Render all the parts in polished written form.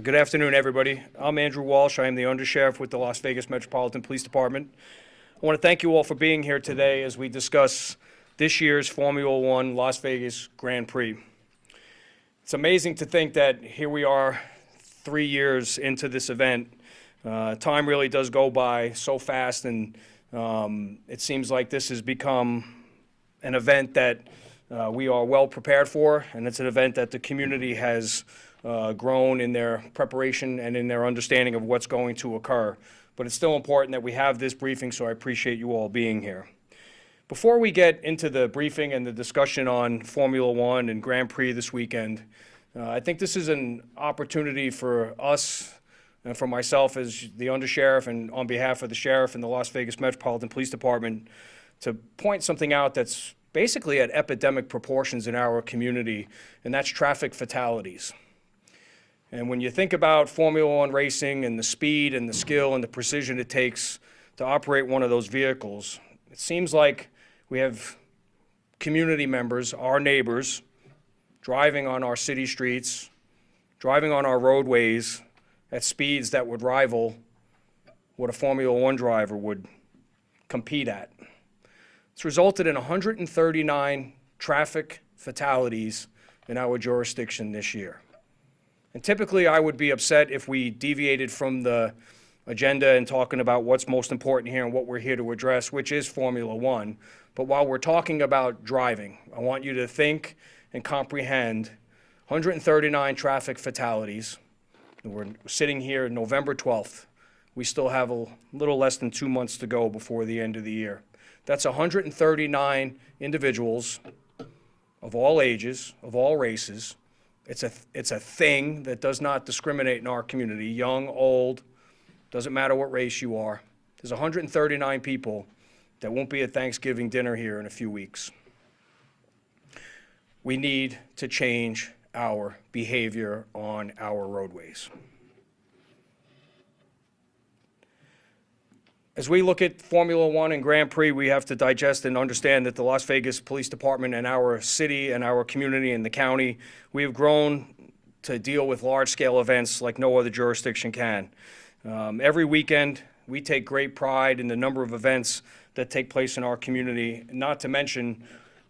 Good afternoon, everybody. I'm Andrew Walsh. I am the Undersheriff with the Las Vegas Metropolitan Police Department. I want to thank you all for being here today as we discuss this year's Formula One Las Vegas Grand Prix. It's amazing to think that here we are 3 years into this event. Time really does go by so fast, and it seems like this has become an event that we are well prepared for, and it's an event that the community has grown in their preparation and in their understanding of what's going to occur. But it's still important that we have this briefing, so I appreciate you all being here. Before we get into the briefing and the discussion on Formula One and Grand Prix this weekend, I think this is an opportunity for us and for myself as the Undersheriff and on behalf of the Sheriff and the Las Vegas Metropolitan Police Department to point something out that's basically at epidemic proportions in our community, and that's traffic fatalities. And when you think about Formula One racing and the speed and the skill and the precision it takes to operate one of those vehicles, it seems like we have community members, our neighbors, driving on our city streets, driving on our roadways at speeds that would rival what a Formula One driver would compete at. It's resulted in 139 traffic fatalities in our jurisdiction this year. And typically, I would be upset if we deviated from the agenda and talking about what's most important here and what we're here to address, which is Formula One. But while we're talking about driving, I want you to think and comprehend 139 traffic fatalities. And we're sitting here November 12th. We still have a little less than 2 months to go before the end of the year. That's 139 individuals of all ages, of all races. It's a thing that does not discriminate in our community, young, old, doesn't matter what race you are. There's 139 people that won't be at Thanksgiving dinner here in a few weeks. We need to change our behavior on our roadways. As we look at Formula One and Grand Prix, we have to digest and understand that the Las Vegas Police Department and our city and our community and the county, we have grown to deal with large-scale events like no other jurisdiction can. Every weekend, we take great pride in the number of events that take place in our community, not to mention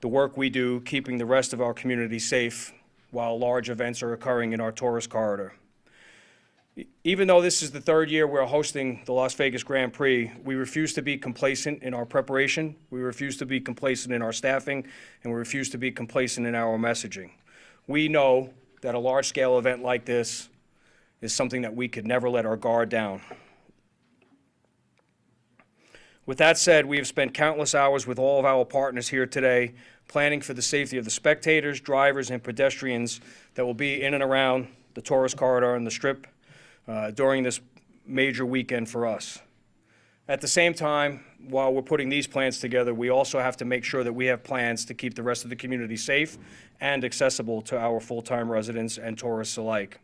the work we do keeping the rest of our community safe while large events are occurring in our tourist corridor. Even though this is the third year we're hosting the Las Vegas Grand Prix, we refuse to be complacent in our preparation, we refuse to be complacent in our staffing, and we refuse to be complacent in our messaging. We know that a large-scale event like this is something that we could never let our guard down. With that said, we have spent countless hours with all of our partners here today planning for the safety of the spectators, drivers, and pedestrians that will be in and around the tourist corridor and the Strip during this major weekend for us. At the same time, while we're putting these plans together, we also have to make sure that we have plans to keep the rest of the community safe and accessible to our full-time residents and tourists alike.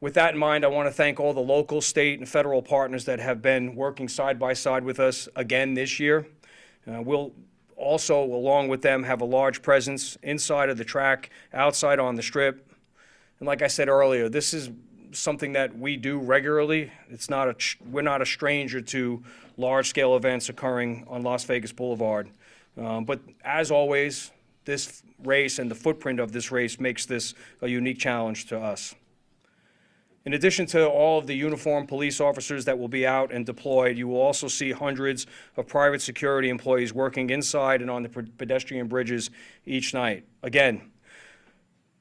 With that in mind, I want to thank all the local, state, and federal partners that have been working side by side with us again this year. We'll also, along with them, have a large presence inside of the track, outside on the Strip. And like I said earlier, this is something that we do regularly. We're not a stranger to large-scale events occurring on Las Vegas Boulevard. But as always, this race and the footprint of this race makes this a unique challenge to us. In addition to all of the uniformed police officers that will be out and deployed, you will also see hundreds of private security employees working inside and on the pedestrian bridges each night. Again,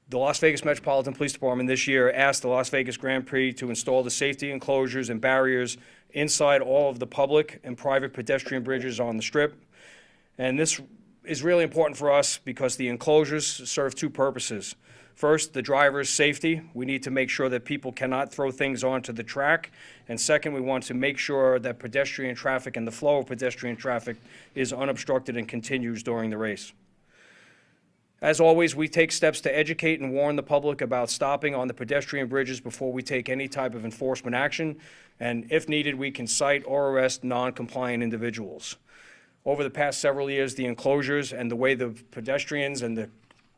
the Las Vegas Metropolitan Police Department this year asked the Las Vegas Grand Prix to install the safety enclosures and barriers inside all of the public and private pedestrian bridges on the Strip. And this is really important for us because the enclosures serve two purposes. First, the driver's safety. We need to make sure that people cannot throw things onto the track. And second, we want to make sure that pedestrian traffic and the flow of pedestrian traffic is unobstructed and continues during the race. As always, we take steps to educate and warn the public about stopping on the pedestrian bridges before we take any type of enforcement action, and if needed, we can cite or arrest non-compliant individuals. Over the past several years, the enclosures and the way the pedestrians and the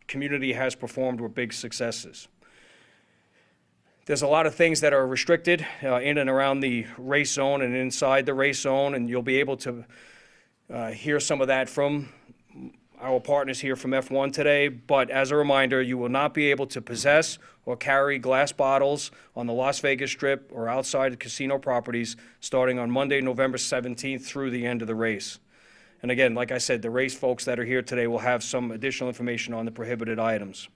community has performed were big successes. There's a lot of things that are restricted in and around the race zone and inside the race zone, and you'll be able to hear some of that from our partners here from F1 today. But as a reminder, you will not be able to possess or carry glass bottles on the Las Vegas Strip or outside casino properties starting on Monday, November 17th through the end of the race. And again, like I said, the race folks that are here today will have some additional information on the prohibited items.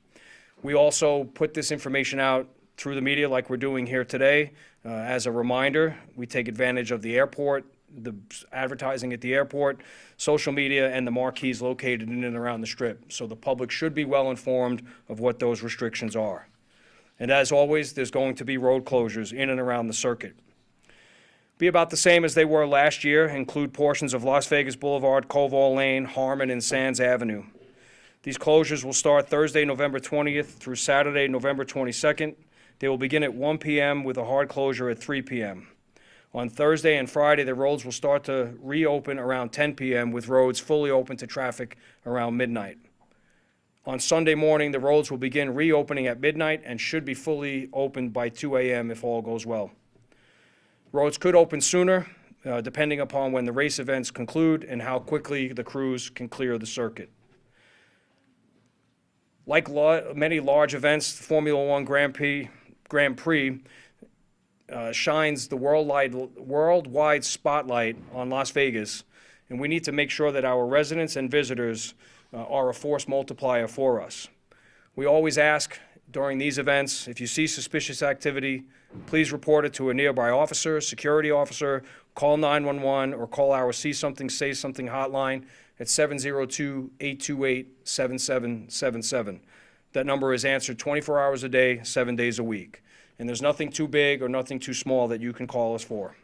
We also put this information out through the media like we're doing here today. As a reminder, we take advantage of the airport, the advertising at the airport, social media, and the marquees located in and around the Strip. So the public should be well informed of what those restrictions are. And as always, there's going to be road closures in and around the circuit. Be about the same as they were last year, include portions of Las Vegas Boulevard, Koval Lane, Harmon, and Sands Avenue. These closures will start Thursday, November 20th through Saturday, November 22nd. They will begin at 1 p.m. with a hard closure at 3 p.m. On Thursday and Friday, the roads will start to reopen around 10 p.m. with roads fully open to traffic around midnight. On Sunday morning, the roads will begin reopening at midnight and should be fully opened by 2 a.m. if all goes well. Roads could open sooner, depending upon when the race events conclude and how quickly the crews can clear the circuit. Like many large events, the Formula One Grand Prix shines the worldwide spotlight on Las Vegas, and we need to make sure that our residents and visitors are a force multiplier for us. We always ask during these events, if you see suspicious activity, please report it to a nearby officer, security officer, call 911, or call our See Something, Say Something hotline at 702-828-7777. That number is answered 24 hours a day, 7 days a week. And there's nothing too big or nothing too small that you can call us for.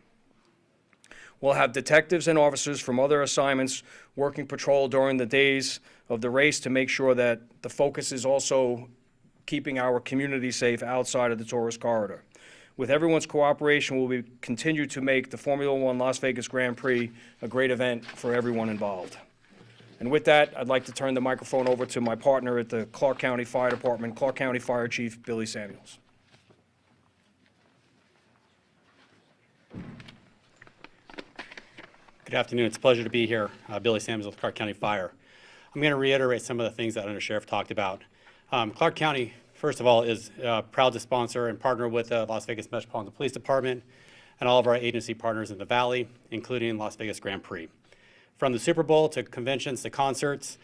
We'll have detectives and officers from other assignments working patrol during the days of the race to make sure that the focus is also keeping our community safe outside of the tourist corridor. With everyone's cooperation, we'll continue to make the Formula One Las Vegas Grand Prix a great event for everyone involved. And with that, I'd like to turn the microphone over to my partner at the Clark County Fire Department, Clark County Fire Chief Billy Samuels. Good afternoon. It's a pleasure to be here. Billy Samuels with Clark County Fire. I'm going to reiterate some of the things that Under Sheriff talked about. Clark County, first of all, is proud to sponsor and partner with the Las Vegas Metropolitan Police Department and all of our agency partners in the Valley, including Las Vegas Grand Prix. From the Super Bowl to conventions to concerts,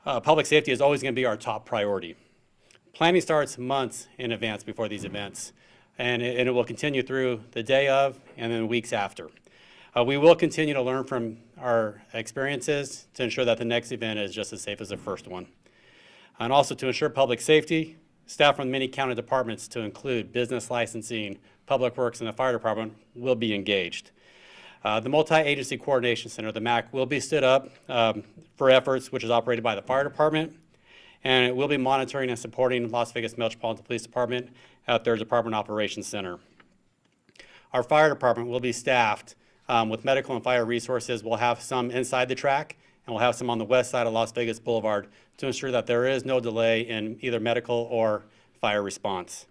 public safety is always going to be our top priority. Planning starts months in advance before these events, and it will continue through the day of and then weeks after. We will continue to learn from our experiences to ensure that the next event is just as safe as the first one. And also to ensure public safety, staff from many county departments, to include business licensing, public works, and the fire department, will be engaged. The Multi-Agency Coordination Center, the MAC, will be stood up for efforts which is operated by the fire department, and it will be monitoring and supporting Las Vegas Metropolitan Police Department at their Department Operations Center. Our fire department will be staffed with medical and fire resources. We'll have some inside the track, and we'll have some on the west side of Las Vegas Boulevard to ensure that there is no delay in either medical or fire response.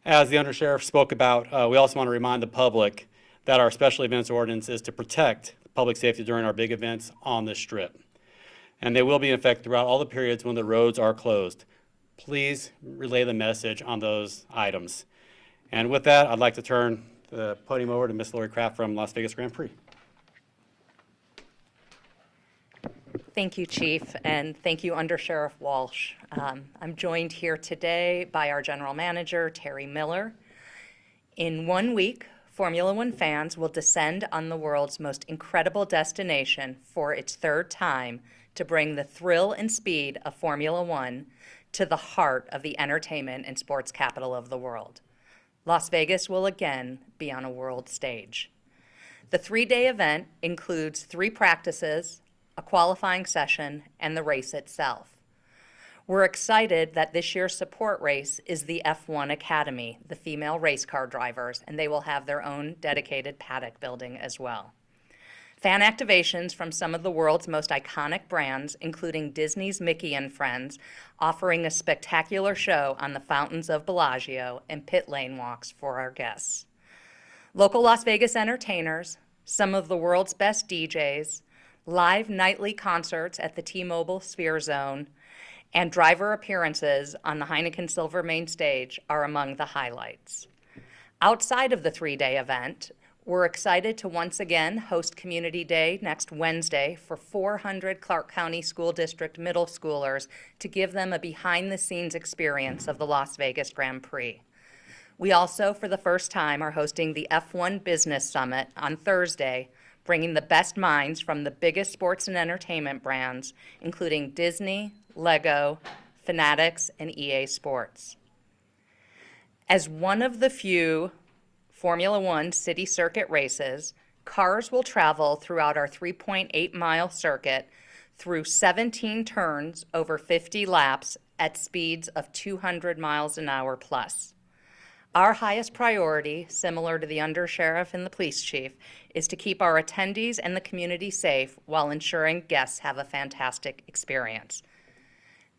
As the Undersheriff spoke about, we also want to remind the public that our special events ordinance is to protect public safety during our big events on the Strip. And they will be in effect throughout all the periods when the roads are closed. Please relay the message on those items. And with that, I'd like to turn the podium over to Ms. Lori Kraft from Las Vegas Grand Prix. Thank you, Chief, and thank you, Under Sheriff Walsh. I'm joined here today by our General Manager, Terry Miller. In 1 week, Formula One fans will descend on the world's most incredible destination for its third time to bring the thrill and speed of Formula One to the heart of the entertainment and sports capital of the world. Las Vegas will again be on a world stage. The 3-day event includes 3 practices, a qualifying session, and the race itself. We're excited that this year's support race is the F1 Academy, the female race car drivers, and they will have their own dedicated paddock building as well. Fan activations from some of the world's most iconic brands, including Disney's Mickey and Friends, offering a spectacular show on the fountains of Bellagio and pit lane walks for our guests. Local Las Vegas entertainers, some of the world's best DJs, live nightly concerts at the T-Mobile Sphere Zone, and driver appearances on the Heineken Silver Main Stage are among the highlights. Outside of the three-day event, we're excited to once again host Community Day next Wednesday for 400 Clark County School District middle schoolers to give them a behind-the-scenes experience of the Las Vegas Grand Prix. We also, for the first time, are hosting the F1 Business Summit on Thursday, bringing the best minds from the biggest sports and entertainment brands, including Disney, Lego, Fanatics, and EA Sports. As one of the few Formula One city circuit races, cars will travel throughout our 3.8-mile circuit through 17 turns over 50 laps at speeds of 200 miles an hour plus. Our highest priority, similar to the undersheriff and the police chief, is to keep our attendees and the community safe while ensuring guests have a fantastic experience.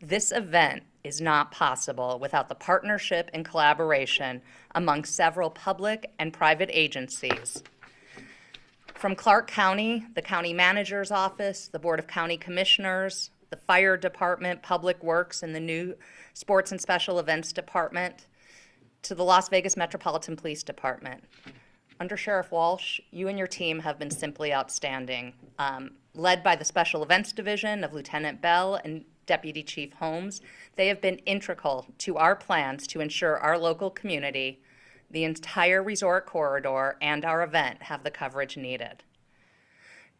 This event is not possible without the partnership and collaboration among several public and private agencies. From Clark County, the County Manager's Office, the Board of County Commissioners, the Fire Department, Public Works, and the new Sports and Special Events Department, to the Las Vegas Metropolitan Police Department. Under Sheriff Walsh, you and your team have been simply outstanding. Led by the Special Events Division of Lieutenant Bell and Deputy Chief Holmes, they have been integral to our plans to ensure our local community, the entire resort corridor, and our event have the coverage needed.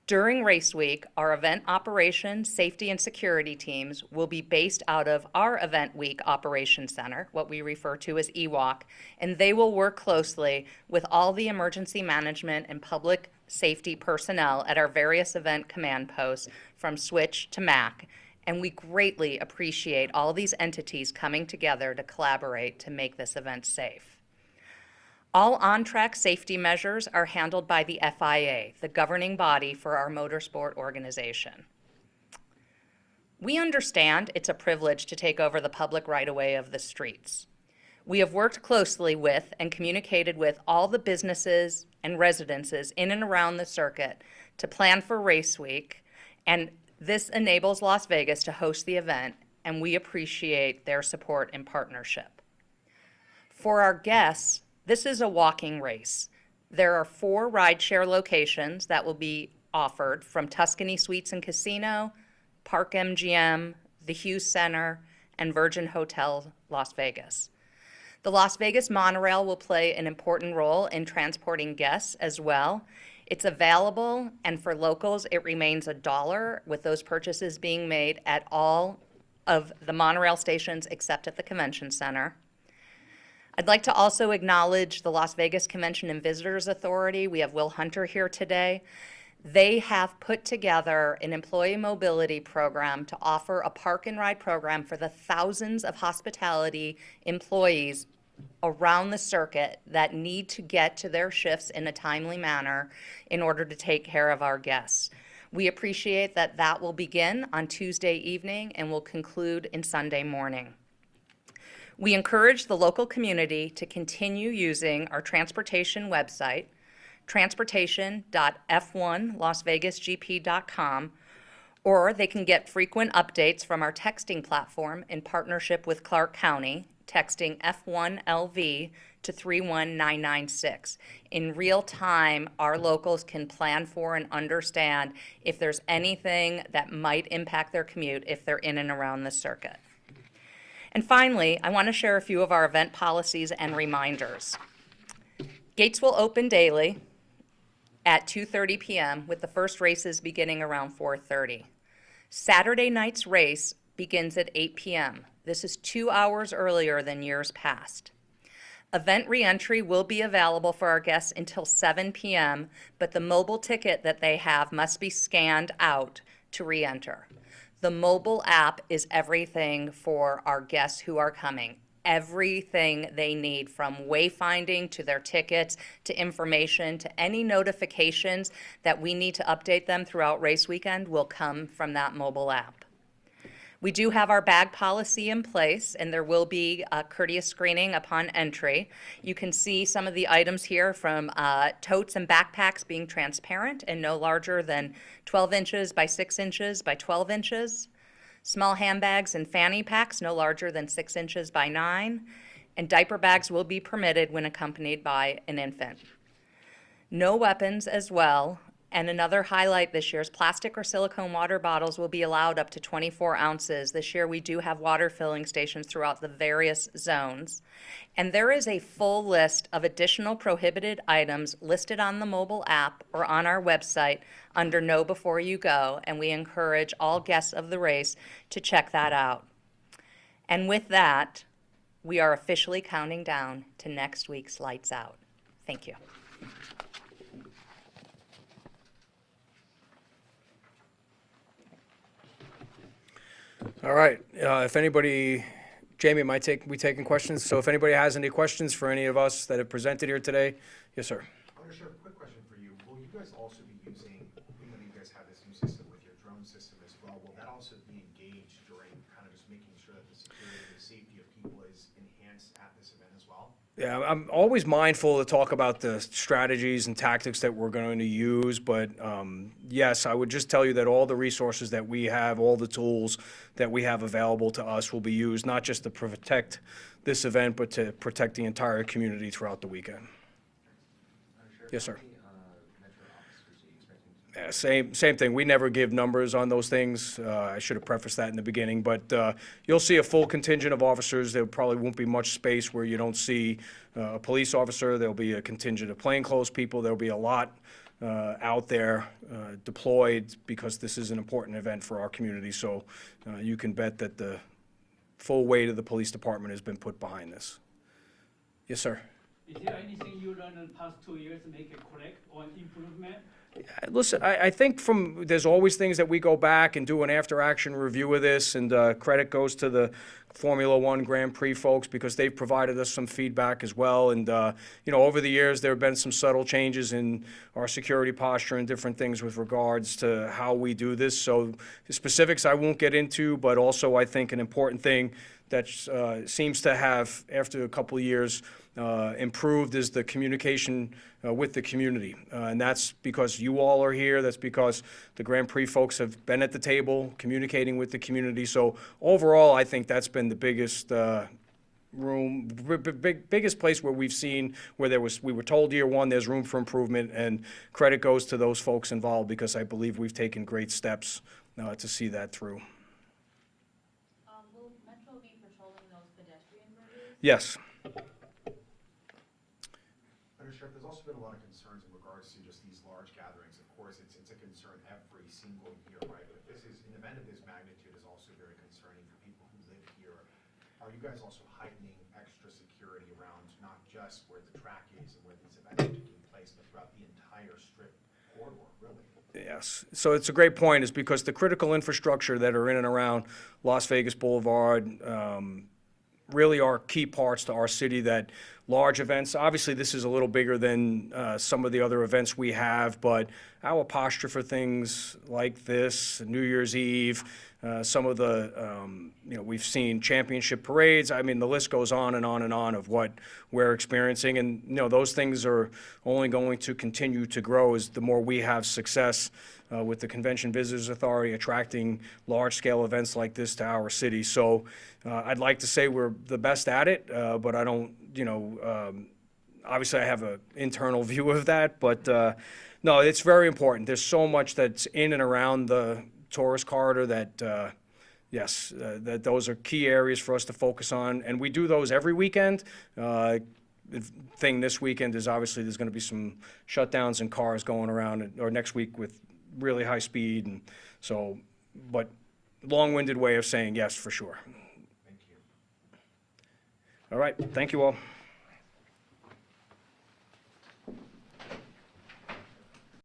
During race week, our event operations, safety, and security teams will be based out of our Event Week Operations Center, what we refer to as EWOC, and they will work closely with all the emergency management and public safety personnel at our various event command posts from Switch to MAC, and we greatly appreciate all these entities coming together to collaborate to make this event safe. All on-track safety measures are handled by the FIA, the governing body for our motorsport organization. We understand it's a privilege to take over the public right-of-way of the streets. We have worked closely with and communicated with all the businesses and residences in and around the circuit to plan for race week, and this enables Las Vegas to host the event, and we appreciate their support and partnership. For our guests, this is a walking race. There are 4 rideshare locations that will be offered from Tuscany Suites and Casino, Park MGM, the Hughes Center, and Virgin Hotel Las Vegas. The Las Vegas monorail will play an important role in transporting guests as well. It's available, and for locals, it remains $1, with those purchases being made at all of the monorail stations except at the Convention Center. I'd like to also acknowledge the Las Vegas Convention and Visitors Authority. We have Will Hunter here today. They have put together an employee mobility program to offer a park and ride program for the thousands of hospitality employees around the circuit that need to get to their shifts in a timely manner in order to take care of our guests. We appreciate that that will begin on Tuesday evening and will conclude in Sunday morning. We encourage the local community to continue using our transportation website, transportation.f1lasvegasgp.com, or they can get frequent updates from our texting platform in partnership with Clark County, texting F1LV to 31996. In real time, our locals can plan for and understand if there's anything that might impact their commute if they're in and around the circuit. And finally, I want to share a few of our event policies and reminders. Gates will open daily at 2:30 p.m. with the first races beginning around 4:30. Saturday night's race begins at 8 p.m. This is 2 hours earlier than years past. Event reentry will be available for our guests until 7 p.m., but the mobile ticket that they have must be scanned out to reenter. The mobile app is everything for our guests who are coming. everything they need, from wayfinding to their tickets to information to any notifications that we need to update them throughout race weekend will come from that mobile app. We do have our bag policy in place, and there will be a courteous screening upon entry. You can see some of the items here, from totes and backpacks being transparent and no larger than 12 inches by 6 inches by 12 inches. Small handbags and fanny packs no larger than 6 inches by 9. And diaper bags will be permitted when accompanied by an infant. No weapons as well. And another highlight this year is plastic or silicone water bottles will be allowed up to 24 ounces. This year we do have water filling stations throughout the various zones. And there is a full list of additional prohibited items listed on the mobile app or on our website under Know Before You Go, and we encourage all guests of the race to check that out. And with that, we are officially counting down to next week's Lights Out. Thank you. All right, if anybody, Jamie, we taking questions? So if anybody has any questions for any of us that have presented here today, yes, sir. Undersheriff, quick question for you. Will you guys also be using, you know, you guys have this new system with your drone system as well, will that also be engaged during kind of just making sure that the security and the safety of people is enhanced at this event as well? Yeah, I'm always mindful to talk about the strategies and tactics that we're going to use, but yes, I would just tell you that all the resources that we have, all the tools that we have available to us will be used, not just to protect this event, but to protect the entire community throughout the weekend. Yes, sir. Yeah, same thing. We never give numbers on those things. I should have prefaced that in the beginning, but you'll see a full contingent of officers. There probably won't be much space where you don't see a police officer. There'll be a contingent of plainclothes people. There'll be a lot out there deployed, because this is an important event for our community. So you can bet that the full weight of the police department has been put behind this. Yes, sir. Is there anything you learned in the past 2 years to make it correct or improvement? Listen, I think there's always things that we go back and do an after-action review of this, and credit goes to the Formula One Grand Prix folks, because they've provided us some feedback as well. And, you know, over the years, there have been some subtle changes in our security posture and different things with regards to how we do this. So the specifics I won't get into, but also I think an important thing that seems to have, after a couple of years, improved is the communication with the community. And that's because you all are here. That's because the Grand Prix folks have been at the table communicating with the community. So overall, I think that's been the biggest biggest place where we've seen where we were told year one there's room for improvement, and credit goes to those folks involved, because I believe we've taken great steps to see that through. Will Metro be patrolling those pedestrian bridges? Yes. Undersheriff, there's also been a lot of concerns in regards to just these large gatherings. Of course, it's a concern every single year, right? But an event of this magnitude is also very concerning for people who live here. Are you guys also heightening extra security around not just where the track is and where these events are taking place, but throughout the entire strip corridor, really? Yes. So it's a great point, is because the critical infrastructure that are in and around Las Vegas Boulevard really are key parts to our city. That large events, obviously this is a little bigger than some of the other events we have, but our posture for things like this, New Year's Eve, some of the, you know, we've seen championship parades. I mean, the list goes on and on and on of what we're experiencing. And, you know, those things are only going to continue to grow as the more we have success with the Convention Visitors Authority attracting large-scale events like this to our city. So I'd like to say we're the best at it, but I don't, you know, obviously I have an internal view of that, but no, it's very important. There's so much that's in and around the tourist corridor that, yes, that those are key areas for us to focus on, and we do those every weekend. The thing this weekend is obviously there's going to be some shutdowns and cars going around, or next week with really high speed, and so, but long-winded way of saying yes, for sure. Thank you. All right, thank you all.